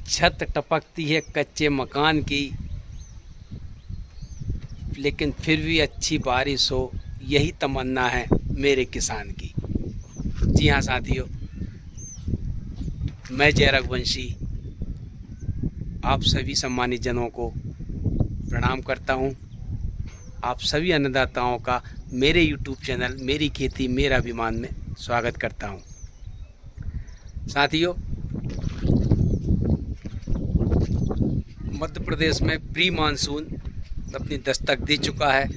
छत टपकती है कच्चे मकान की, लेकिन फिर भी अच्छी बारिश हो, यही तमन्ना है मेरे किसान की। जी हाँ साथियों, मैं जय रघुवंशी आप सभी सम्मानित जनों को प्रणाम करता हूँ। आप सभी अन्नदाताओं का मेरे YouTube चैनल मेरी खेती मेरा अभिमान में स्वागत करता हूँ। साथियों, मध्य प्रदेश में प्री मानसून अपनी दस्तक दे चुका है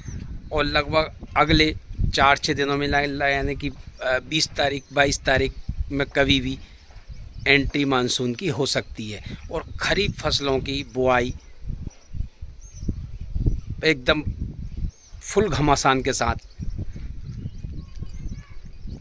और लगभग अगले 4-6 दिनों में यानी कि 20 तारीख 22 तारीख में कभी भी एंट्री मानसून की हो सकती है और खरीफ फसलों की बुआई एकदम फुल घमासान के साथ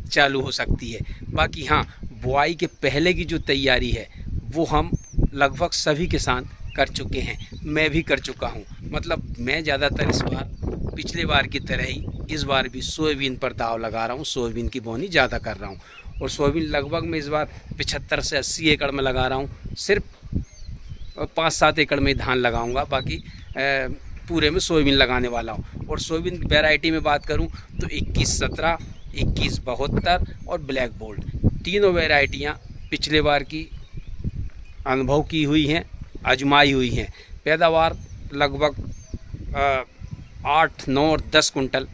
चालू हो सकती है। बाकी हाँ, बुआई के पहले की जो तैयारी है वो हम लगभग सभी किसान कर चुके हैं, मैं भी कर चुका हूँ। मतलब मैं ज़्यादातर इस बार पिछले बार की तरह ही इस बार भी सोयाबीन पर दाव लगा रहा हूँ, सोयाबीन की बोनी ज़्यादा कर रहा हूँ और सोयाबीन लगभग मैं इस बार 75 से 80 एकड़ में लगा रहा हूँ। सिर्फ 5-7 एकड़ में धान लगाऊंगा, बाकी पूरे में सोयाबीन लगाने वाला हूँ। और सोयाबीन की वैरायटी में बात करूँ तो 21-17, 21-72 और ब्लैक गोल्ड, तीनों वैरायटियाँ पिछले बार की अनुभव की हुई हैं, आजमाई हुई हैं। पैदावार लगभग 8, 9 और 10 कुंटल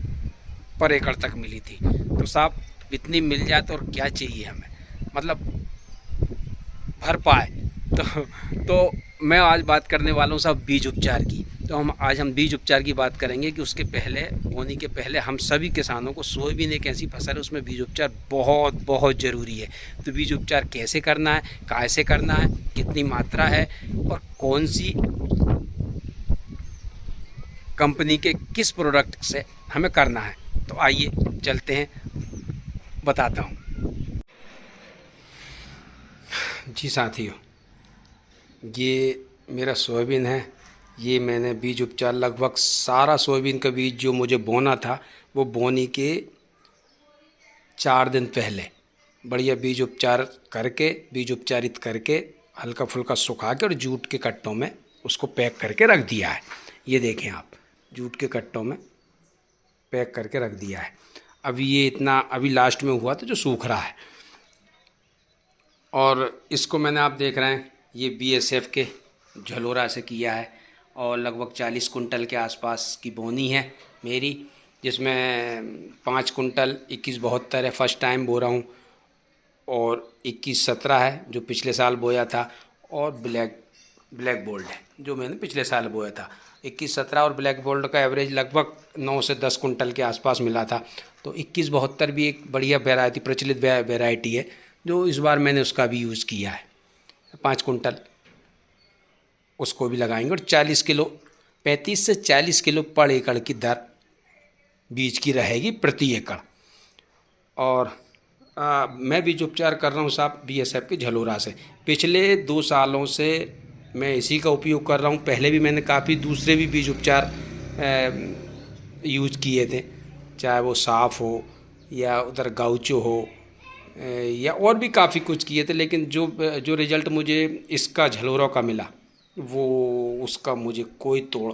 पर एकड़ तक मिली थी। तो साहब इतनी मिल जाए तो और क्या चाहिए हमें, मतलब भर पाए। तो मैं आज बात करने वाला हूँ साहब बीज उपचार की। तो हम बीज उपचार की बात करेंगे कि उसके पहले, बोनी के पहले हम सभी किसानों को, सोयाबीन एक ऐसी फसल है उसमें बीज उपचार बहुत बहुत ज़रूरी है। तो बीज उपचार कैसे करना है, कैसे करना है, कितनी मात्रा है और कौन सी कंपनी के किस प्रोडक्ट से हमें करना है, तो आइए चलते हैं, बताता हूँ। जी साथियों, ये मेरा सोयाबीन है। ये मैंने बीज उपचार लगभग सारा सोयाबीन का बीज जो मुझे बोना था वो बोनी के 4 दिन पहले बढ़िया बीज उपचार करके, बीज उपचारित करके, हल्का फुल्का सुखा के और जूट के कट्टों में उसको पैक करके रख दिया है। ये देखें आप, जूट के कट्टों में पैक करके रख दिया है। अभी ये इतना अभी लास्ट में हुआ था जो सूख रहा है। और इसको मैंने, आप देख रहे हैं, ये BSF के झलोरा से किया है और लगभग 40 कुंटल के आसपास की बोनी है मेरी, जिसमें 5 कुंटल 21-72 है, फर्स्ट टाइम बो रहा हूँ, और 21-17 है जो पिछले साल बोया था, और ब्लैक गोल्ड है जो मैंने पिछले साल बोया था। 21-17 और ब्लैक गोल्ड का एवरेज लगभग 9 से 10 कुंटल के आसपास मिला था। तो 21-72 भी एक बढ़िया वैरायटी, प्रचलित वैरायटी है, जो इस बार मैंने उसका भी यूज़ किया है। 5 कुंटल उसको भी लगाएंगे और 40 किलो, 35 से 40 किलो पर एकड़ की दर बीज की रहेगी प्रति एकड़। और मैं बीज उपचार कर रहा हूँ साहब BSF के झलोरा से। पिछले 2 सालों से मैं इसी का उपयोग कर रहा हूँ। पहले भी मैंने काफ़ी दूसरे भी बीज उपचार यूज किए थे, चाहे वो साफ हो या उधर गाउचो हो या और भी काफ़ी कुछ किए थे, लेकिन जो रिज़ल्ट मुझे इसका झलोरा का मिला वो, उसका मुझे कोई तोड़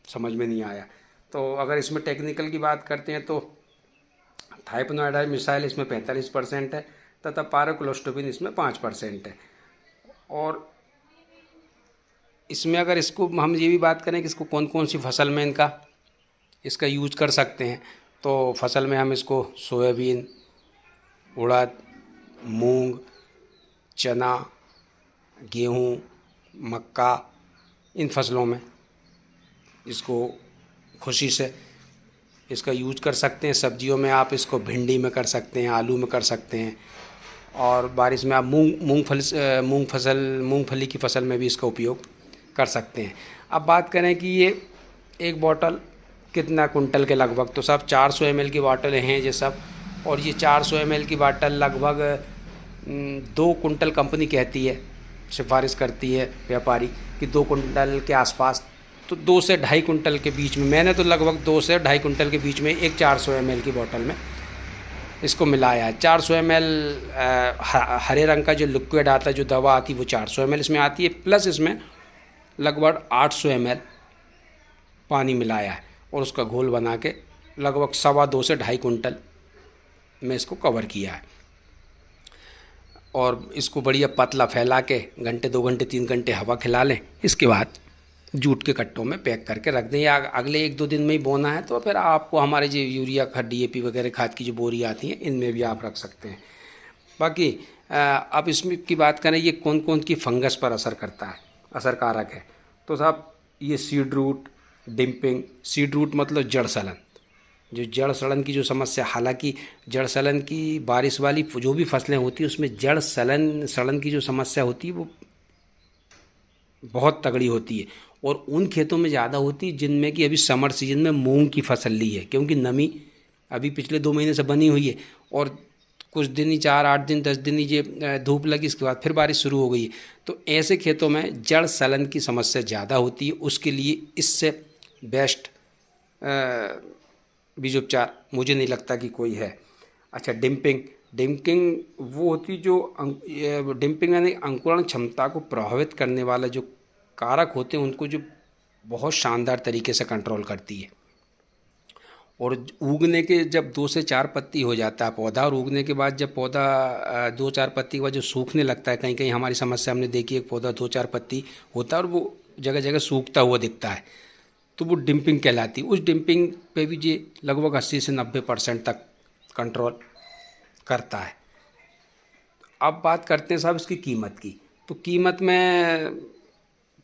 समझ में नहीं आया। तो अगर इसमें टेक्निकल की बात करते हैं तो थाइपनोइडाइल मिसाइल इसमें 45% है तथा पाराक्लोस्टोबिन इसमें 5% है। और इसमें अगर इसको हम ये भी बात करें कि इसको कौन कौन सी फसल में इसका यूज कर सकते हैं, तो फसल में हम इसको सोयाबीन, उड़द, मूंग, चना, गेहूँ, मक्का, इन फसलों में इसको खुशी से इसका यूज कर सकते हैं। सब्जियों में आप इसको भिंडी में कर सकते हैं, आलू में कर सकते हैं, और बारिश में आप मूंगफली की फसल में भी इसका उपयोग कर सकते हैं। अब बात करें कि ये एक बॉटल कितना कुंटल के लगभग, तो सब 400 ml की बॉटल हैं ये सब, और ये 400 ml की बॉटल लगभग 2 कुंटल कंपनी कहती है, सिफारिश करती है व्यापारी कि 2 कुंटल के आसपास, तो 2 से 2.5 कुंटल के बीच में। मैंने तो लगभग 2 से 2.5 कुंटल के बीच में एक 400 ml की बोतल में इसको मिलाया है। 400 ml हरे रंग का जो लिक्विड आता है, जो दवा आती है, वो 400 ml इसमें आती है, प्लस इसमें लगभग 800 ml पानी मिलाया है और उसका घोल बना के लगभग 2.25 से 2.5 कुंटल में इसको कवर किया है। और इसको बढ़िया पतला फैला के घंटे 2 घंटे 3 घंटे हवा खिला लें। इसके बाद जूट के कट्टों में पैक करके रख दें, या अगले 1-2 दिन में ही बोना है तो फिर आपको हमारे जो यूरिया खाद, DAP वगैरह खाद की जो बोरी आती हैं, इनमें भी आप रख सकते हैं। बाकी अब इसमें की बात करें, ये कौन कौन की फंगस पर असर करता है, असरकारक है, तो साहब ये सीड रूट डिम्पिंग। सीड रूट मतलब जड़ सड़न, जो जड़ सड़न की जो समस्या, हालांकि जड़ सड़न की बारिश वाली जो भी फसलें होती हैं उसमें जड़ सड़न की जो समस्या होती है वो बहुत तगड़ी होती है, और उन खेतों में ज़्यादा होती है जिनमें कि अभी समर सीजन में मूंग की फसल ली है, क्योंकि नमी अभी पिछले 2 महीने से बनी हुई है और कुछ दिन ही 4-8 दिन 10 दिन ही ये धूप लगी, इसके बाद फिर बारिश शुरू हो गई है। तो ऐसे खेतों में जड़ सड़न की समस्या ज़्यादा होती है। उसके लिए इससे बेस्ट बीज उपचार मुझे नहीं लगता कि कोई है। अच्छा, डिम्पिंग वो होती जो डिम्पिंग यानी अंकुरण क्षमता को प्रभावित करने वाला जो कारक होते हैं उनको जो बहुत शानदार तरीके से कंट्रोल करती है। और उगने के जब 2 से 4 पत्ती हो जाता है पौधा, और उगने के बाद जब पौधा 2-4 पत्ती के बाद जो सूखने लगता है, कहीं कहीं हमारी समस्या हमने देखी है, पौधा 2-4 पत्ती होता है और वो जगह जगह सूखता हुआ दिखता है, तो वो डिम्पिंग कहलाती है। उस डिम्पिंग पे भी ये लगभग 80 से 90% तक कंट्रोल करता है। अब बात करते हैं साहब इसकी कीमत की। तो कीमत में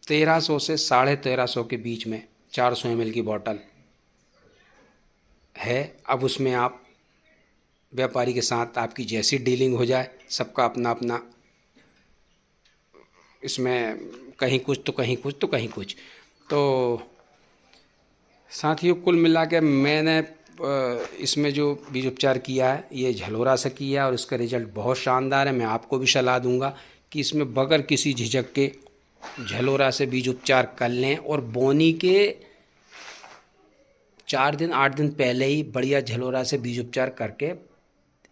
1300 से 1350 के बीच में 400 ml की बॉटल है। अब उसमें आप व्यापारी के साथ आपकी जैसी डीलिंग हो जाए, सबका अपना अपना इसमें कहीं कुछ तो कहीं कुछ तो कहीं कुछ। तो साथियों, कुल मिला के मैंने इसमें जो बीज उपचार किया है ये झलोरा से किया है और इसका रिज़ल्ट बहुत शानदार है। मैं आपको भी सलाह दूंगा कि इसमें बगैर किसी झिझक के झलोरा से बीज उपचार कर लें, और बोनी के 4 दिन 8 दिन पहले ही बढ़िया झलोरा से बीज उपचार करके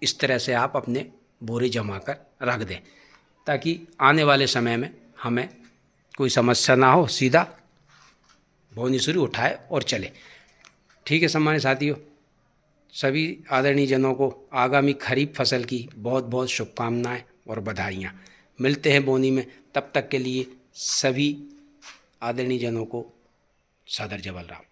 इस तरह से आप अपने बोरे जमा कर रख दें, ताकि आने वाले समय में हमें कोई समस्या ना हो, सीधा बोनी शुरू उठाए और चले। ठीक है सम्मानित साथियों, सभी आदरणीय जनों को आगामी खरीफ फसल की बहुत बहुत शुभकामनाएं और बधाइयाँ। मिलते हैं बोनी में, तब तक के लिए सभी आदरणीय जनों को सादर जबल राम।